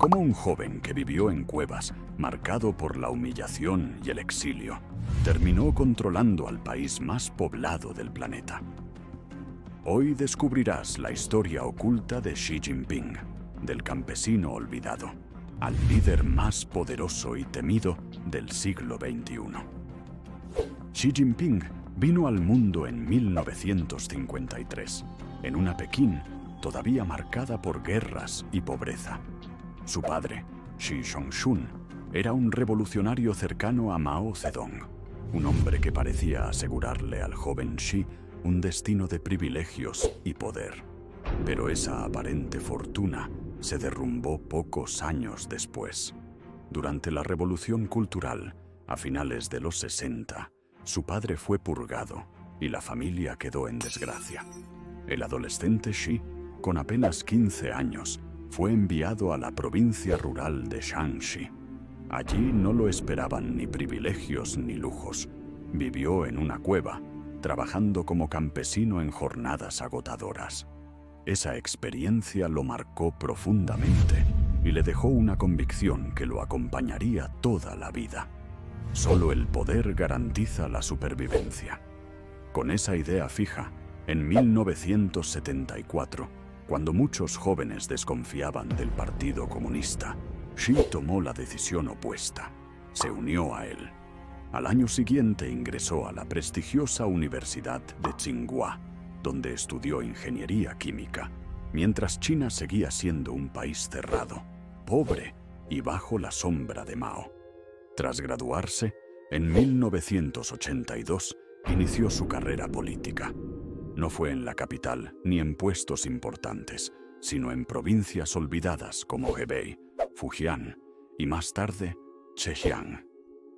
Como un joven que vivió en cuevas, marcado por la humillación y el exilio, terminó controlando al país más poblado del planeta. Hoy descubrirás la historia oculta de Xi Jinping, del campesino olvidado, al líder más poderoso y temido del siglo XXI. Xi Jinping vino al mundo en 1953, en una Pekín todavía marcada por guerras y pobreza. Su padre, Xi Zhongxun, era un revolucionario cercano a Mao Zedong, un hombre que parecía asegurarle al joven Xi un destino de privilegios y poder. Pero esa aparente fortuna se derrumbó pocos años después. Durante la Revolución Cultural, a finales de los 60, su padre fue purgado y la familia quedó en desgracia. El adolescente Xi, con apenas 15 años, fue enviado a la provincia rural de Shanxi. Allí no lo esperaban ni privilegios ni lujos. Vivió en una cueva, trabajando como campesino en jornadas agotadoras. Esa experiencia lo marcó profundamente y le dejó una convicción que lo acompañaría toda la vida. Solo el poder garantiza la supervivencia. Con esa idea fija, en 1974, cuando muchos jóvenes desconfiaban del Partido Comunista, Xi tomó la decisión opuesta. Se unió a él. Al año siguiente ingresó a la prestigiosa Universidad de Tsinghua, donde estudió ingeniería química, mientras China seguía siendo un país cerrado, pobre y bajo la sombra de Mao. Tras graduarse, en 1982 inició su carrera política. No fue en la capital ni en puestos importantes, sino en provincias olvidadas como Hebei, Fujian y más tarde Zhejiang.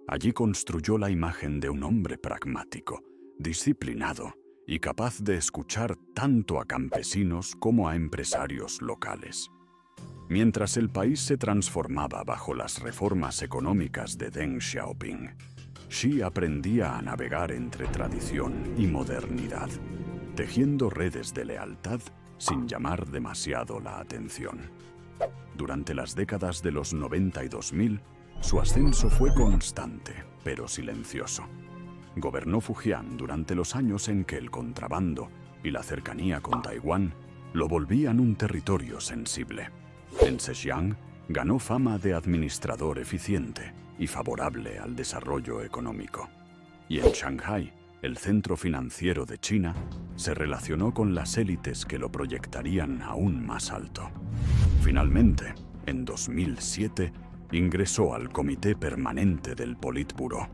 Allí construyó la imagen de un hombre pragmático, disciplinado y capaz de escuchar tanto a campesinos como a empresarios locales. Mientras el país se transformaba bajo las reformas económicas de Deng Xiaoping, Xi aprendía a navegar entre tradición y modernidad, tejiendo redes de lealtad sin llamar demasiado la atención. Durante las décadas de los 90 y 2000, su ascenso fue constante, pero silencioso. Gobernó Fujian durante los años en que el contrabando y la cercanía con Taiwán lo volvían un territorio sensible. En Zhejiang ganó fama de administrador eficiente y favorable al desarrollo económico. Y en Shanghái, el centro financiero de China, se relacionó con las élites que lo proyectarían aún más alto. Finalmente, en 2007, ingresó al Comité Permanente del Politburó,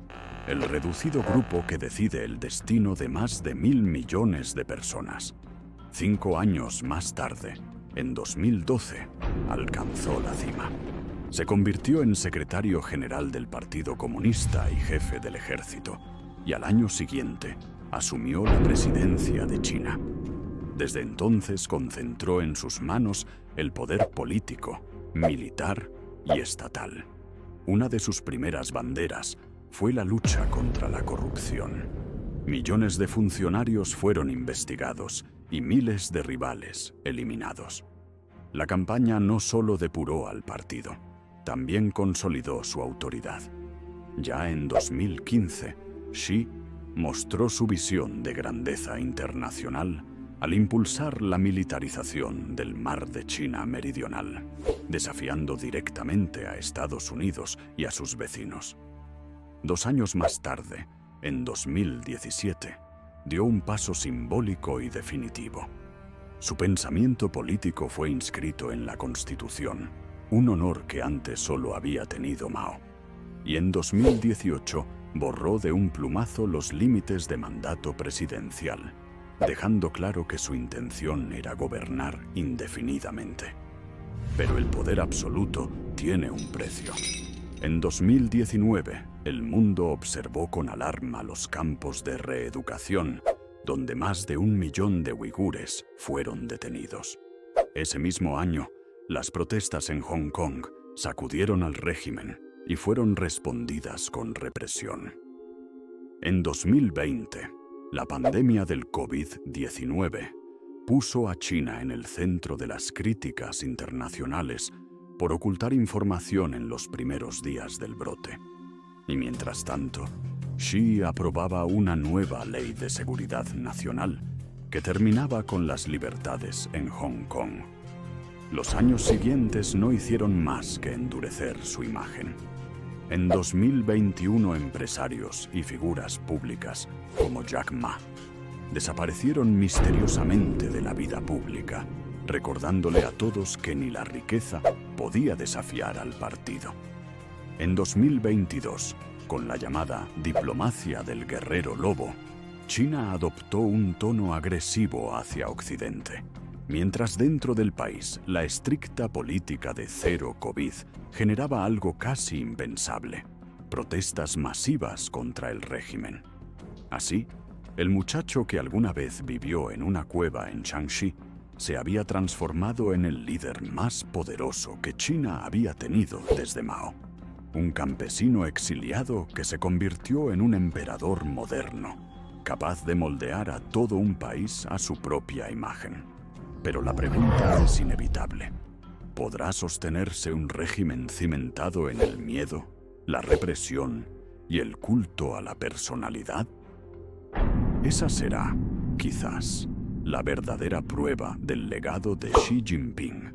el reducido grupo que decide el destino de más de 1.000 millones de personas. 5 años más tarde, en 2012, alcanzó la cima. Se convirtió en secretario general del Partido Comunista y jefe del ejército, y al año siguiente asumió la presidencia de China. Desde entonces concentró en sus manos el poder político, militar y estatal. Una de sus primeras banderas fue la lucha contra la corrupción. Millones de funcionarios fueron investigados y miles de rivales eliminados. La campaña no solo depuró al partido, también consolidó su autoridad. Ya en 2015, Xi mostró su visión de grandeza internacional al impulsar la militarización del Mar de China Meridional, desafiando directamente a Estados Unidos y a sus vecinos. 2 años más tarde, en 2017, dio un paso simbólico y definitivo. Su pensamiento político fue inscrito en la Constitución, un honor que antes solo había tenido Mao. Y en 2018 borró de un plumazo los límites de mandato presidencial, dejando claro que su intención era gobernar indefinidamente. Pero el poder absoluto tiene un precio. En 2019, el mundo observó con alarma los campos de reeducación, donde más de 1 millón de uigures fueron detenidos. Ese mismo año, las protestas en Hong Kong sacudieron al régimen y fueron respondidas con represión. En 2020, la pandemia del COVID-19 puso a China en el centro de las críticas internacionales por ocultar información en los primeros días del brote. Y mientras tanto, Xi aprobaba una nueva ley de seguridad nacional que terminaba con las libertades en Hong Kong. Los años siguientes no hicieron más que endurecer su imagen. En 2021, empresarios y figuras públicas como Jack Ma desaparecieron misteriosamente de la vida pública, recordándole a todos que ni la riqueza podía desafiar al partido. En 2022, con la llamada diplomacia del guerrero lobo, China adoptó un tono agresivo hacia Occidente. Mientras dentro del país la estricta política de cero COVID generaba algo casi impensable: protestas masivas contra el régimen. Así, el muchacho que alguna vez vivió en una cueva en Shaanxi se había transformado en el líder más poderoso que China había tenido desde Mao. Un campesino exiliado que se convirtió en un emperador moderno, capaz de moldear a todo un país a su propia imagen. Pero la pregunta es inevitable: ¿podrá sostenerse un régimen cimentado en el miedo, la represión y el culto a la personalidad? Esa será, quizás, la verdadera prueba del legado de Xi Jinping.